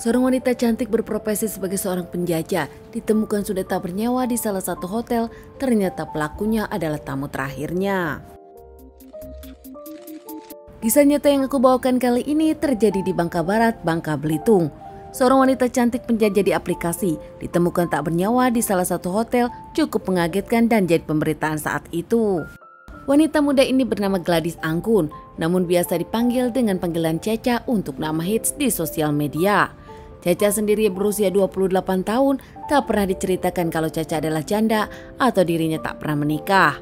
Seorang wanita cantik berprofesi sebagai seorang penjajah ditemukan sudah tak bernyawa di salah satu hotel. Ternyata pelakunya adalah tamu terakhirnya. Kisah nyata yang aku bawakan kali ini terjadi di Bangka Barat, Bangka Belitung. Seorang wanita cantik penjajah di aplikasi ditemukan tak bernyawa di salah satu hotel, cukup mengagetkan dan jadi pemberitaan saat itu. Wanita muda ini bernama Gladys Anggun, namun biasa dipanggil dengan panggilan Caca untuk nama hits di sosial media. Caca sendiri berusia 28 tahun, tak pernah diceritakan kalau Caca adalah janda atau dirinya tak pernah menikah.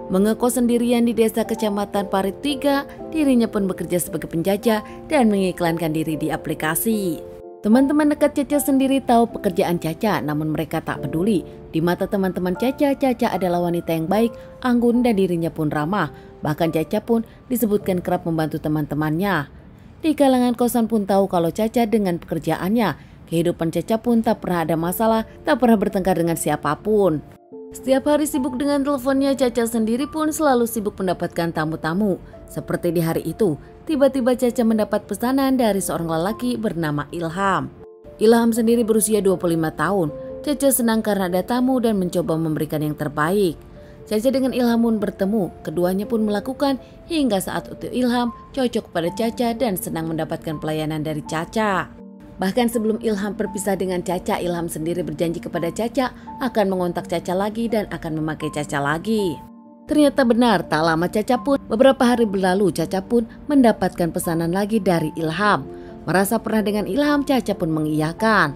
Mengekos sendirian di desa Kecamatan Parit 3, dirinya pun bekerja sebagai penjajah dan mengiklankan diri di aplikasi. Teman-teman dekat Caca sendiri tahu pekerjaan Caca, namun mereka tak peduli. Di mata teman-teman Caca, Caca adalah wanita yang baik, anggun dan dirinya pun ramah. Bahkan Caca pun disebutkan kerap membantu teman-temannya. Di kalangan kosan pun tahu kalau Caca dengan pekerjaannya. Kehidupan Caca pun tak pernah ada masalah, tak pernah bertengkar dengan siapapun. Setiap hari sibuk dengan teleponnya, Caca sendiri pun selalu sibuk mendapatkan tamu-tamu. Seperti di hari itu, tiba-tiba Caca mendapat pesanan dari seorang lelaki bernama Ilham. Ilham sendiri berusia 25 tahun. Caca senang karena ada tamu dan mencoba memberikan yang terbaik. Caca dengan Ilham pun bertemu, keduanya pun melakukan hingga saat itu Ilham cocok pada Caca dan senang mendapatkan pelayanan dari Caca. Bahkan sebelum Ilham berpisah dengan Caca, Ilham sendiri berjanji kepada Caca akan mengontak Caca lagi dan akan memakai Caca lagi. Ternyata benar, tak lama Caca pun, beberapa hari berlalu Caca pun mendapatkan pesanan lagi dari Ilham. Merasa pernah dengan Ilham, Caca pun mengiyakan.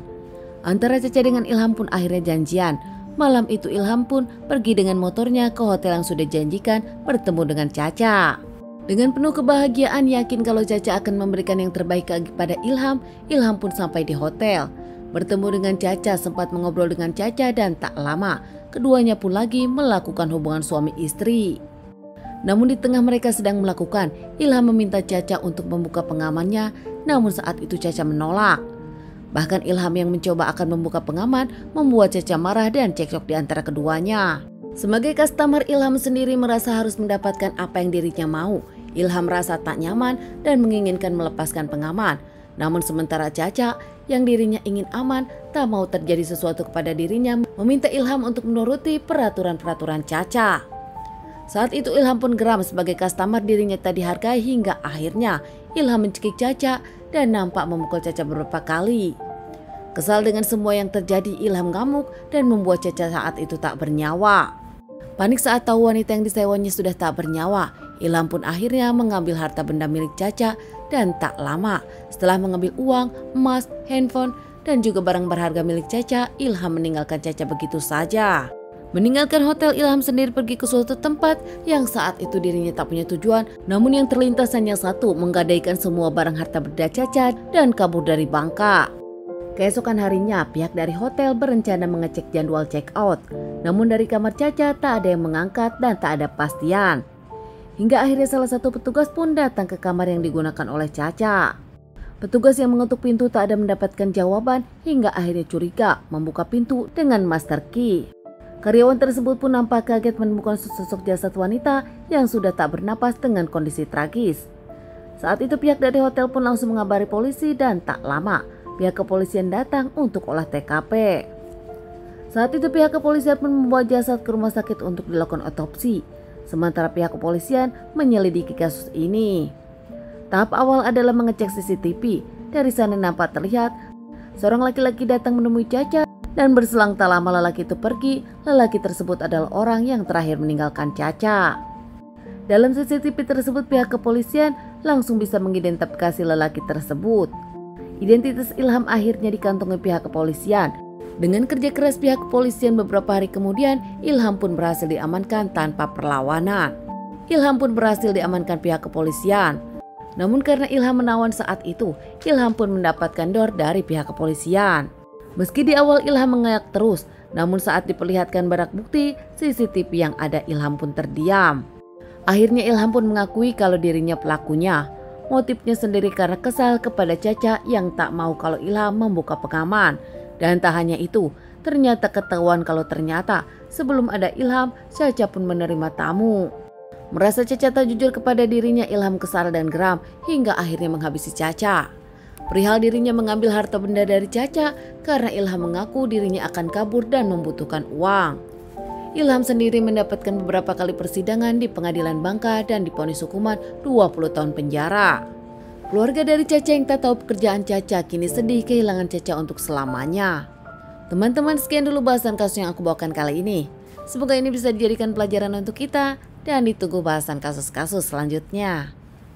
Antara Caca dengan Ilham pun akhirnya janjian. Malam itu Ilham pun pergi dengan motornya ke hotel yang sudah janjikan bertemu dengan Caca. Dengan penuh kebahagiaan yakin kalau Caca akan memberikan yang terbaik kepada Ilham, Ilham pun sampai di hotel. Bertemu dengan Caca, sempat mengobrol dengan Caca dan tak lama keduanya pun lagi melakukan hubungan suami istri. Namun di tengah mereka sedang melakukan, Ilham meminta Caca untuk membuka pengamannya, namun saat itu Caca menolak. Bahkan Ilham yang mencoba akan membuka pengaman membuat Caca marah dan cekcok di antara keduanya. Sebagai customer, Ilham sendiri merasa harus mendapatkan apa yang dirinya mau. Ilham merasa tak nyaman dan menginginkan melepaskan pengaman. Namun sementara Caca yang dirinya ingin aman, tak mau terjadi sesuatu kepada dirinya, meminta Ilham untuk menuruti peraturan-peraturan Caca. Saat itu Ilham pun geram, sebagai customer dirinya tak dihargai hingga akhirnya Ilham mencekik Caca dan nampak memukul Caca beberapa kali. Kesal dengan semua yang terjadi, Ilham ngamuk dan membuat Caca saat itu tak bernyawa. Panik saat tahu wanita yang disewanya sudah tak bernyawa, Ilham pun akhirnya mengambil harta benda milik Caca dan tak lama setelah mengambil uang, emas, handphone dan juga barang berharga milik Caca, Ilham meninggalkan Caca begitu saja. Meninggalkan hotel, Ilham sendiri pergi ke suatu tempat yang saat itu dirinya tak punya tujuan, namun yang terlintas hanya satu, menggadaikan semua barang harta benda Caca dan kabur dari Bangka. Keesokan harinya, pihak dari hotel berencana mengecek jadwal check out. Namun dari kamar Caca tak ada yang mengangkat dan tak ada pastian. Hingga akhirnya salah satu petugas pun datang ke kamar yang digunakan oleh Caca. Petugas yang mengetuk pintu tak ada mendapatkan jawaban hingga akhirnya curiga membuka pintu dengan master key. Karyawan tersebut pun nampak kaget menemukan sosok jasad wanita yang sudah tak bernapas dengan kondisi tragis. Saat itu pihak dari hotel pun langsung mengabari polisi dan tak lama pihak kepolisian datang untuk olah TKP. Saat itu pihak kepolisian pun membawa jasad ke rumah sakit untuk dilakukan otopsi. Sementara pihak kepolisian menyelidiki kasus ini. Tahap awal adalah mengecek CCTV. Dari sana nampak terlihat seorang laki-laki datang menemui Caca dan berselang tak lama lelaki itu pergi. Lelaki tersebut adalah orang yang terakhir meninggalkan Caca. Dalam CCTV tersebut pihak kepolisian langsung bisa mengidentifikasi lelaki tersebut. Identitas Ilham akhirnya dikantongi pihak kepolisian. Dengan kerja keras pihak kepolisian beberapa hari kemudian, Ilham pun berhasil diamankan tanpa perlawanan. Ilham pun berhasil diamankan pihak kepolisian. Namun karena Ilham menawan saat itu, Ilham pun mendapatkan dor dari pihak kepolisian. Meski di awal Ilham mengayak terus, namun saat diperlihatkan barang bukti CCTV yang ada, Ilham pun terdiam. Akhirnya Ilham pun mengakui kalau dirinya pelakunya. Motifnya sendiri karena kesal kepada Caca yang tak mau kalau Ilham membuka pengaman. Dan tak hanya itu, ternyata ketahuan kalau ternyata sebelum ada Ilham, Caca pun menerima tamu. Merasa Caca tak jujur kepada dirinya, Ilham kesal dan geram hingga akhirnya menghabisi Caca. Perihal dirinya mengambil harta benda dari Caca karena Ilham mengaku dirinya akan kabur dan membutuhkan uang. Ilham sendiri mendapatkan beberapa kali persidangan di pengadilan Bangka dan divonis hukuman 20 tahun penjara. Keluarga dari Caca yang tak tahu pekerjaan Caca kini sedih kehilangan Caca untuk selamanya. Teman-teman, sekian dulu bahasan kasus yang aku bawakan kali ini. Semoga ini bisa dijadikan pelajaran untuk kita dan ditunggu bahasan kasus-kasus selanjutnya.